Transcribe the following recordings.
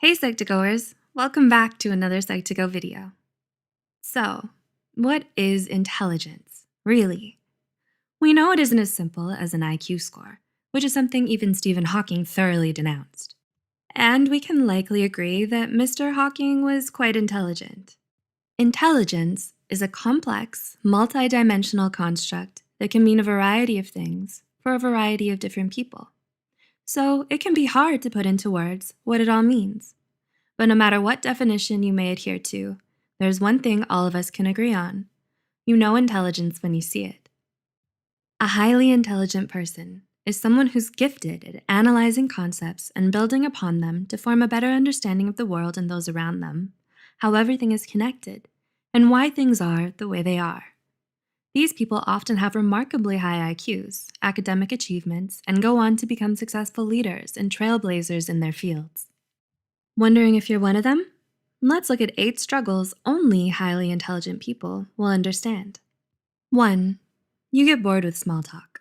Hey Psych2Goers, welcome back to another Psych2Go video. So, what is intelligence, really? We know it isn't as simple as an IQ score, which is something even Stephen Hawking thoroughly denounced. And we can likely agree that Mr. Hawking was quite intelligent. Intelligence is a complex, multi-dimensional construct that can mean a variety of things for a variety of different people. So it can be hard to put into words what it all means. But no matter what definition you may adhere to, there's one thing all of us can agree on. You know intelligence when you see it. A highly intelligent person is someone who's gifted at analyzing concepts and building upon them to form a better understanding of the world and those around them, how everything is connected, and why things are the way they are. These people often have remarkably high IQs, academic achievements, and go on to become successful leaders and trailblazers in their fields. Wondering if you're one of them? Let's look at 8 struggles only highly intelligent people will understand. 1. You get bored with small talk.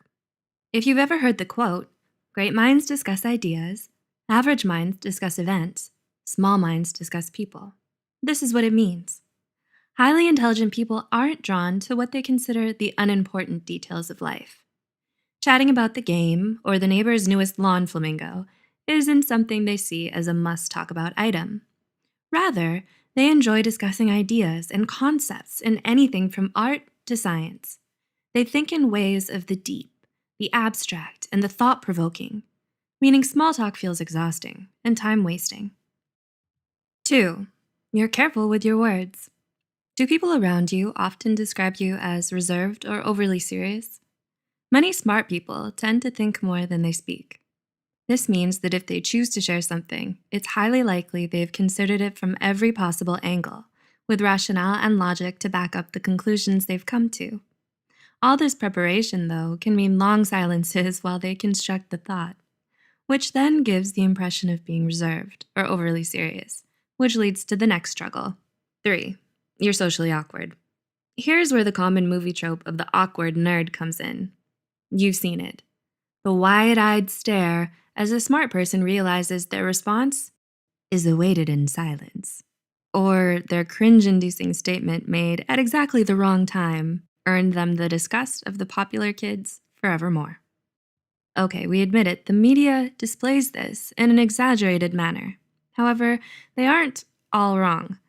If you've ever heard the quote, "Great minds discuss ideas, average minds discuss events, small minds discuss people," this is what it means. Highly intelligent people aren't drawn to what they consider the unimportant details of life. Chatting about the game or the neighbor's newest lawn flamingo isn't something they see as a must-talk-about item. Rather, they enjoy discussing ideas and concepts in anything from art to science. They think in ways of the deep, the abstract, and the thought-provoking, meaning small talk feels exhausting and time-wasting. 2. You're careful with your words. Do people around you often describe you as reserved or overly serious? Many smart people tend to think more than they speak. This means that if they choose to share something, it's highly likely they've considered it from every possible angle, with rationale and logic to back up the conclusions they've come to. All this preparation, though, can mean long silences while they construct the thought, which then gives the impression of being reserved or overly serious, which leads to the next struggle. 3. You're socially awkward. Here's where the common movie trope of the awkward nerd comes in. You've seen it. The wide-eyed stare as a smart person realizes their response is awaited in silence. Or their cringe-inducing statement made at exactly the wrong time earned them the disgust of the popular kids forevermore. Okay, we admit it, the media displays this in an exaggerated manner. However, they aren't all wrong.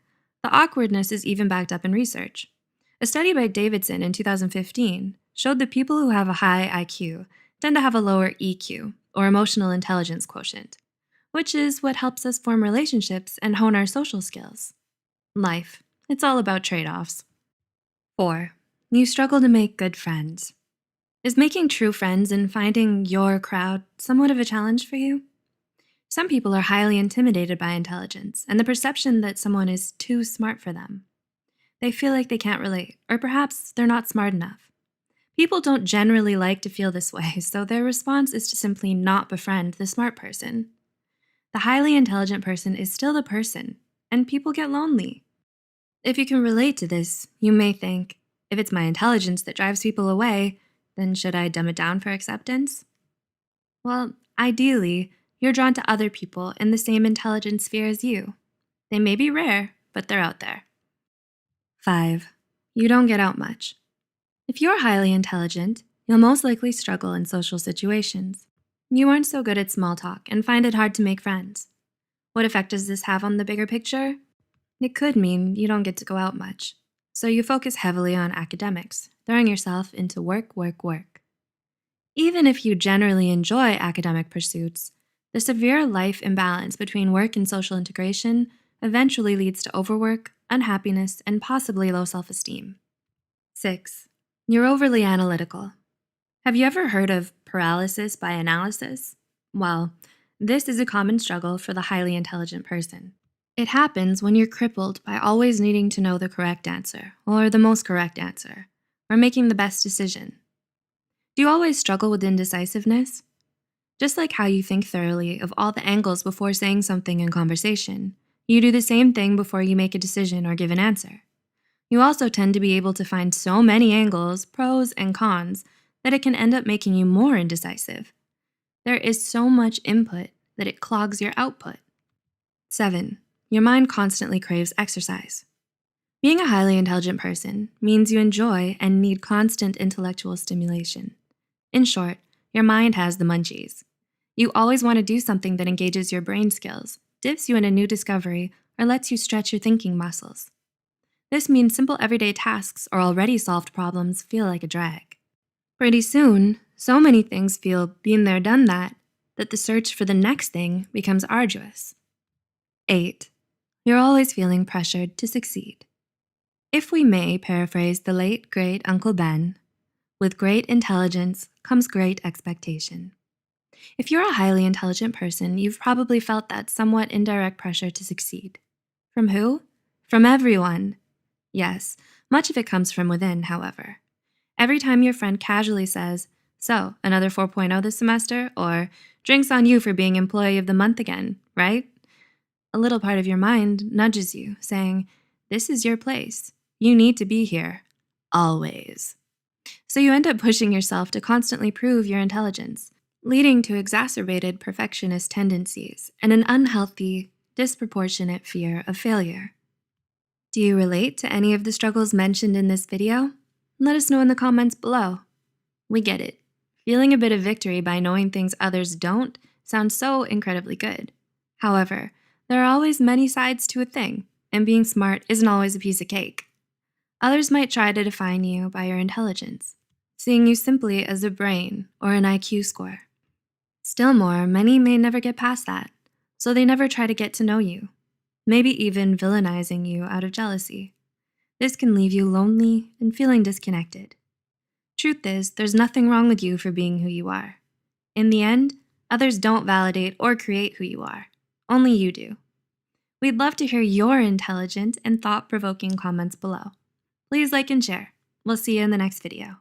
The awkwardness is even backed up in research. A study by Davidson in 2015 showed that people who have a high IQ tend to have a lower EQ, or emotional intelligence quotient, which is what helps us form relationships and hone our social skills. Life, it's all about trade-offs. 4. You struggle to make good friends. Is making true friends and finding your crowd somewhat of a challenge for you? Some people are highly intimidated by intelligence and the perception that someone is too smart for them. They feel like they can't relate, or perhaps they're not smart enough. People don't generally like to feel this way, so their response is to simply not befriend the smart person. The highly intelligent person is still the person, and people get lonely. If you can relate to this, you may think, if it's my intelligence that drives people away, then should I dumb it down for acceptance? Well, ideally, you're drawn to other people in the same intelligence sphere as you. They may be rare, but they're out there. 5. You don't get out much. If you're highly intelligent, you'll most likely struggle in social situations. You aren't so good at small talk and find it hard to make friends. What effect does this have on the bigger picture? It could mean you don't get to go out much, so you focus heavily on academics, throwing yourself into work. Even if you generally enjoy academic pursuits, the severe life imbalance between work and social integration eventually leads to overwork, unhappiness, and possibly low self-esteem. 6. You're overly analytical. Have you ever heard of paralysis by analysis? Well, this is a common struggle for the highly intelligent person. It happens when you're crippled by always needing to know the correct answer, or the most correct answer, or making the best decision. Do you always struggle with indecisiveness? Just like how you think thoroughly of all the angles before saying something in conversation, you do the same thing before you make a decision or give an answer. You also tend to be able to find so many angles, pros and cons, that it can end up making you more indecisive. There is so much input that it clogs your output. 7. Your mind constantly craves exercise. Being a highly intelligent person means you enjoy and need constant intellectual stimulation. In short, your mind has the munchies. You always want to do something that engages your brain skills, dips you in a new discovery, or lets you stretch your thinking muscles. This means simple everyday tasks or already solved problems feel like a drag. Pretty soon, so many things feel been there, done that the search for the next thing becomes arduous. 8. You're always feeling pressured to succeed. If we may paraphrase the late, great Uncle Ben, with great intelligence comes great expectation. If you're a highly intelligent person, you've probably felt that somewhat indirect pressure to succeed. From who? From everyone. Yes, much of it comes from within, however. Every time your friend casually says, "So, another 4.0 this semester?" or "Drinks on you for being employee of the month again, right?" a little part of your mind nudges you, saying, "This is your place. You need to be here. Always." So you end up pushing yourself to constantly prove your intelligence, leading to exacerbated perfectionist tendencies and an unhealthy, disproportionate fear of failure. Do you relate to any of the struggles mentioned in this video? Let us know in the comments below. We get it. Feeling a bit of victory by knowing things others don't sounds so incredibly good. However, there are always many sides to a thing, and being smart isn't always a piece of cake. Others might try to define you by your intelligence, seeing you simply as a brain or an IQ score. Still more, many may never get past that, so they never try to get to know you, maybe even villainizing you out of jealousy. This can leave you lonely and feeling disconnected. Truth is, there's nothing wrong with you for being who you are. In the end, others don't validate or create who you are. Only you do. We'd love to hear your intelligent and thought-provoking comments below. Please like and share. We'll see you in the next video.